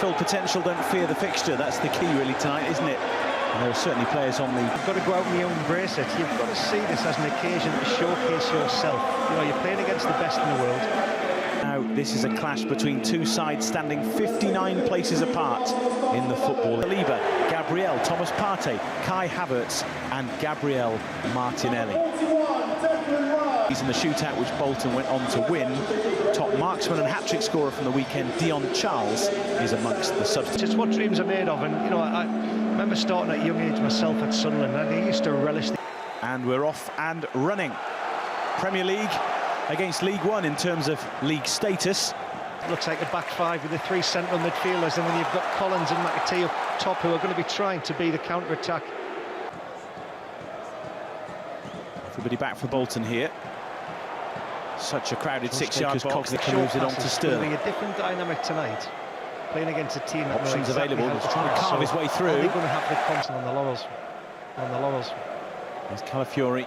full potential, don't fear the fixture. That's the key really tonight, isn't it? And there are certainly players on the... You've got to go out and you embrace it. You've got to see this as an occasion to showcase yourself. You know, you're playing against the best in the world. Now, this is a clash between two sides standing 59 places apart in the football. Saliba, Gabriel, Thomas Partey, Kai Havertz and Gabriel Martinelli. He's in the shootout which Bolton went on to win. Top marksman and hat-trick scorer from the weekend, Dion Charles, is amongst the substitutes. It's what dreams are made of, and you know, I remember starting at a young age myself at Sunderland, and I used to relish the... And we're off and running. Premier League against League One in terms of league status. It looks like a back five with the three central midfielders, and then you've got Collins and McAtee up top who are going to be trying to be the counter-attack. Everybody back for Bolton here. Such a crowded six-yard box that moves it on to Sterling. It's going to be a different dynamic tonight, playing against a team that options exactly available. He's trying to carve his way through. They're going to have the constant on the laurels. There's Calafiori.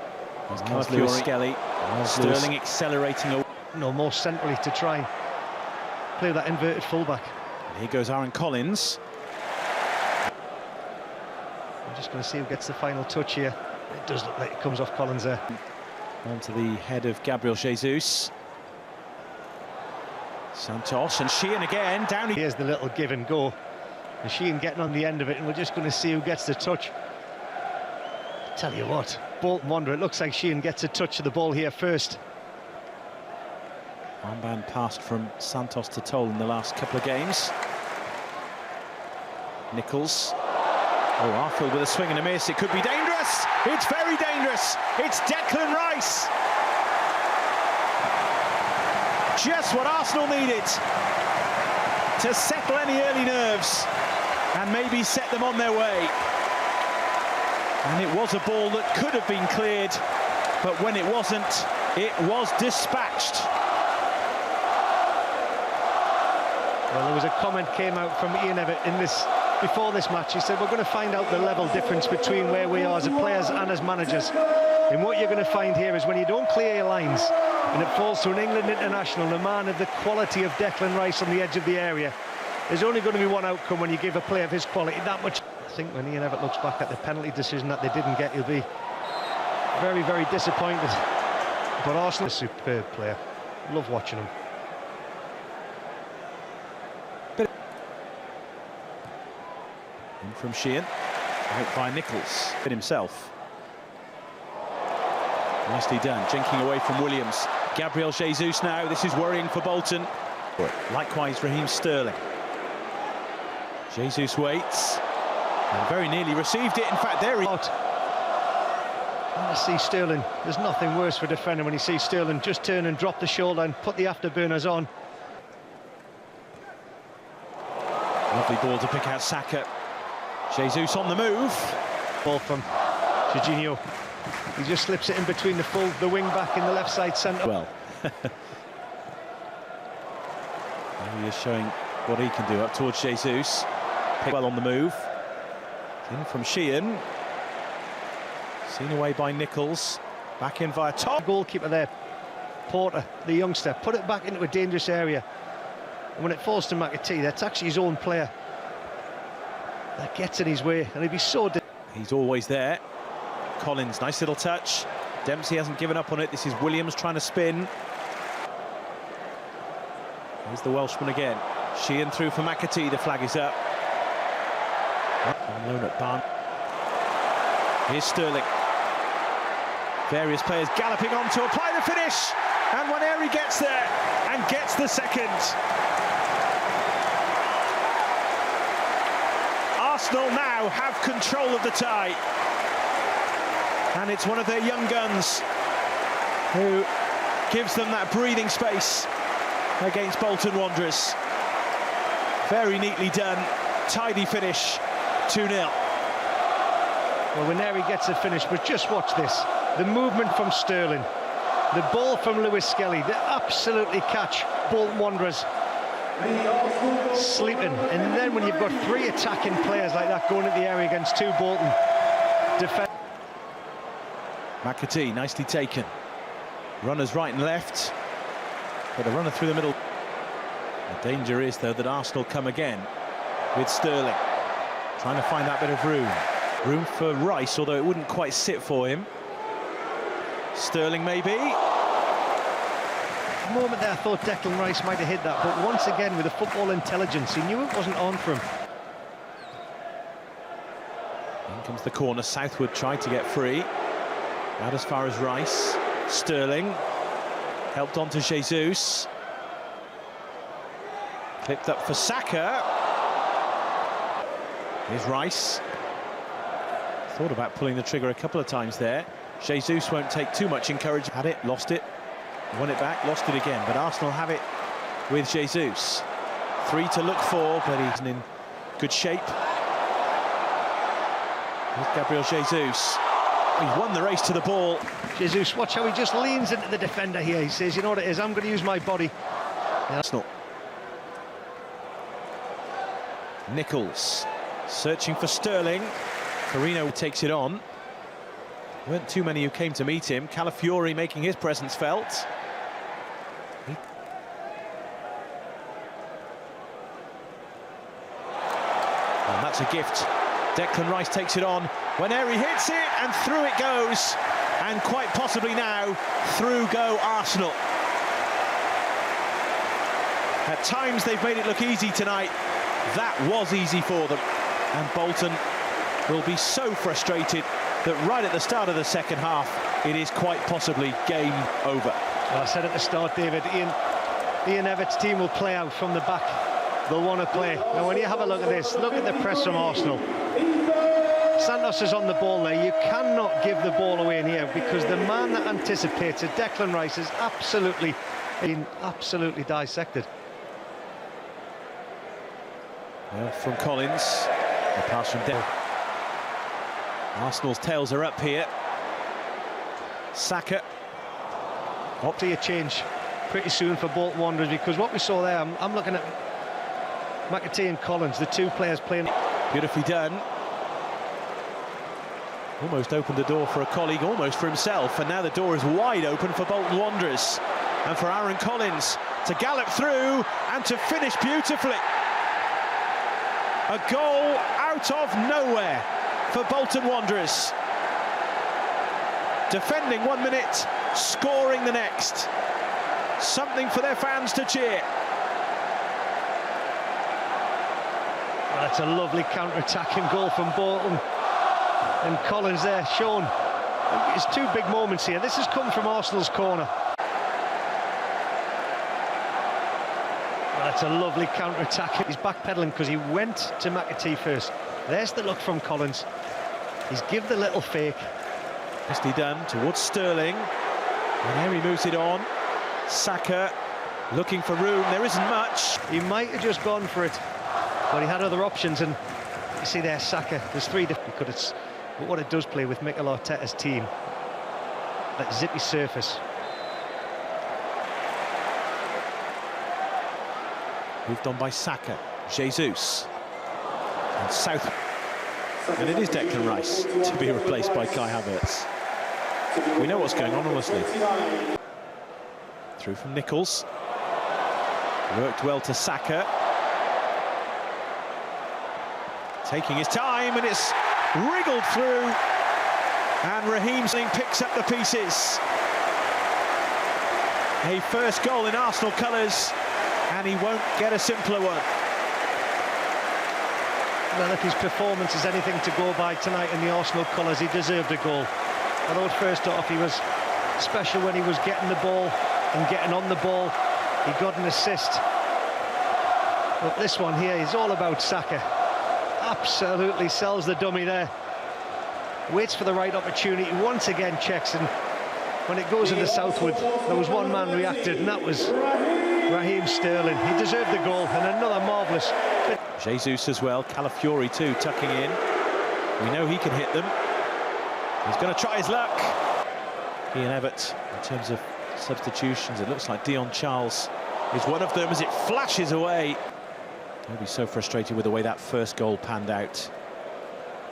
There's Lewis Skelly. Sterling accelerating. No, more centrally to try and play that inverted fullback. And here goes Aaron Collins. I'm just going to see who gets the final touch here. It does look like it comes off Collins there. Onto the head of Gabriel Jesus. Santos and Sheehan again, down. Here's the little give and go. And Sheehan getting on the end of it, and we're just going to see who gets the touch. I tell you what, Bolton Wanderers, it looks like Sheehan gets a touch of the ball here first. Armband passed from Santos to Toll in the last couple of games. Nichols. Oh, Arfield with a swing and a miss. It could be dangerous. It's very dangerous. It's Declan Rice. Just what Arsenal needed to settle any early nerves and maybe set them on their way. And it was a ball that could have been cleared, but when it wasn't, it was dispatched. Well, there was a comment came out from Ian Evatt in this before this match. He said, we're going to find out the level difference between where we are as players and as managers. And what you're going to find here is when you don't clear your lines and it falls to an England international, a man of the quality of Declan Rice on the edge of the area, there's only going to be one outcome when you give a player of his quality that much. I think when Ian Evatt looks back at the penalty decision that they didn't get, he'll be very, very disappointed. But Arsenal is a superb player. Love watching him. From Sheehan, out by Nichols, hit himself. Nicely done, jinking away from Williams. Gabriel Jesus now, this is worrying for Bolton. Likewise, Raheem Sterling. Jesus waits, and very nearly received it. In fact, there he... I see Sterling, there's nothing worse for a defender when you see Sterling just turn and drop the shoulder and put the afterburners on. Lovely ball to pick out Saka. Jesus on the move. Ball from Jorginho. He just slips it in between the wing back in the left side centre. Well, he is showing what he can do up towards Jesus. Pick well on the move. In from Sheehan. Seen away by Nichols. Back in via top. Goalkeeper there, Porter, the youngster, put it back into a dangerous area. And when it falls to McAtee, that's actually his own player that gets in his way, and he'd be so... He's always there. Collins, nice little touch. Dempsey hasn't given up on it. This is Williams trying to spin. Here's the Welshman again. Sheehan through for McAtee. The flag is up. On loan at Barn. Here's Sterling. Various players galloping on to apply the finish. And Waneri gets there and gets the second. Arsenal now have control of the tie, and it's one of their young guns who gives them that breathing space against Bolton Wanderers. Very neatly done, tidy finish, 2-0. Well, Waneri gets a finish, but just watch this. The movement from Sterling, the ball from Lewis Skelly, they absolutely catch Bolton Wanderers sleeping, and then when you've got three attacking players like that going at the area against two Bolton defenders. McAtee, nicely taken. Runners right and left, but a runner through the middle. The danger is, though, that Arsenal come again. with Sterling. Trying to find that bit of room. Room for Rice, although it wouldn't quite sit for him. Sterling maybe. A moment there I thought Declan Rice might have hit that, but once again with the football intelligence, he knew it wasn't on for him. In comes the corner. Southwood tried to get free. Out as far as Rice. Sterling helped on to Jesus. Clipped up for Saka. Here's Rice. Thought about pulling the trigger a couple of times there. Jesus won't take too much encouragement. Had it, lost it, won it back, lost it again. But Arsenal have it with Jesus. 3 to look for, but he's in good shape. Here's Gabriel Jesus. He's won the race to the ball. Jesus, watch how he just leans into the defender here. He says, you know what it is, I'm going to use my body. Arsenal. Nichols searching for Sterling. Carino takes it on. Weren't too many who came to meet him. Calafiori making his presence felt. And that's a gift. Declan Rice takes it on. When Henry hits it, and through it goes. And quite possibly now, through go Arsenal. At times they've made it look easy tonight. That was easy for them. And Bolton will be so frustrated that right at the start of the second half, it is quite possibly game over. Well, I said at the start, David, Ian Everett's team will play out from the back. They'll want to play. Now, when you have a look at this, look at the press from Arsenal. Santos is on the ball there. You cannot give the ball away in here because the man that anticipates it, Declan Rice, is absolutely dissected. Well, from Collins, the pass from Dell. Arsenal's tails are up here. Saka. Hope to see a change pretty soon for Bolton Wanderers, because what we saw there, I'm looking at McAtee and Collins, the two players playing. Beautifully done. Almost opened the door for a colleague, almost for himself, and now the door is wide open for Bolton Wanderers and for Aaron Collins to gallop through and to finish beautifully. A goal out of nowhere for Bolton Wanderers. Defending 1 minute, scoring the next. Something for their fans to cheer. Well, that's a lovely counter-attacking goal from Bolton. And Collins there, shown. It's two big moments here. This has come from Arsenal's corner. Well, that's a lovely counter-attack. He's backpedaling because he went to McAtee first. There's the look from Collins. He's give the little fake. Nicely done towards Sterling. And Henry moves it on. Saka looking for room. There isn't much. He might have just gone for it, but he had other options. And you see there, Saka. There's three different. But what it does play with Mikel Arteta's team, that zippy surface. Moved on by Saka. Jesus. And South. And it is Declan Rice to be replaced by Kai Havertz. We know what's going on, honestly. Through from Nichols. Worked well to Saka. Taking his time, and it's wriggled through. And Raheem Sterling picks up the pieces. A first goal in Arsenal colours, and he won't get a simpler one. Well, if his performance is anything to go by tonight in the Arsenal colours, he deserved a goal. Although first off, he was special when he was getting the ball and getting on the ball. He got an assist. But this one here is all about Saka. Absolutely sells the dummy there. Waits for the right opportunity, once again checks, and when it goes into Southwood, there was one man reacted, and that was Raheem Sterling. He deserved the goal, and another marvellous. Jesus as well, Calafiori too, tucking in. We know he can hit them. He's going to try his luck. Ian Everett, in terms of substitutions, it looks like Dion Charles is one of them as it flashes away. He'll be so frustrated with the way that first goal panned out.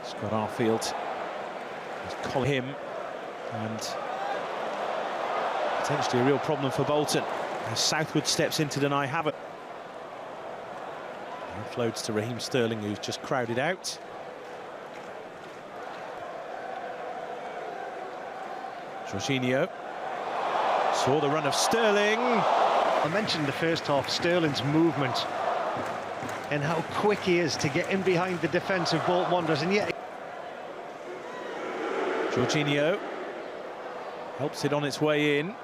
Scott Arfield has called him, and potentially a real problem for Bolton as Southwood steps in to deny Havertz. Offloads to Raheem Sterling, who's just crowded out. Jorginho saw the run of Sterling. I mentioned the first half, Sterling's movement and how quick he is to get in behind the defence of Bolton Wanderers, and yet Jorginho helps it on its way in.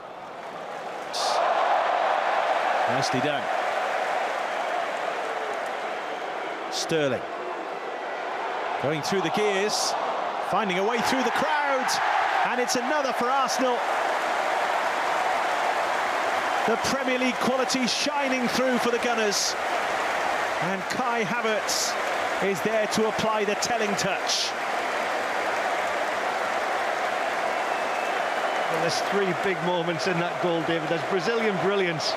Nicely done. Sterling going through the gears, finding a way through the crowd, and it's another for Arsenal. The Premier League quality shining through for the Gunners, and Kai Havertz is there to apply the telling touch. Well, there's three big moments in that goal, David. There's Brazilian brilliance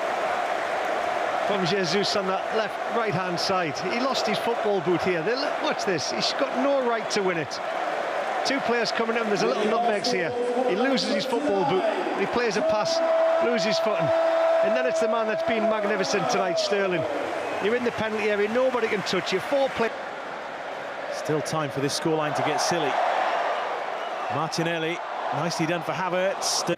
from Jesus on that right-hand side. He lost his football boot here. Watch this. He's got no right to win it. Two players coming in. There's a little nutmegs here. He loses his football boot. He plays a pass, loses footing, and then it's the man that's been magnificent tonight, Sterling. You're in the penalty area. Nobody can touch you. Still time for this scoreline to get silly. Martinelli, nicely done for Havertz.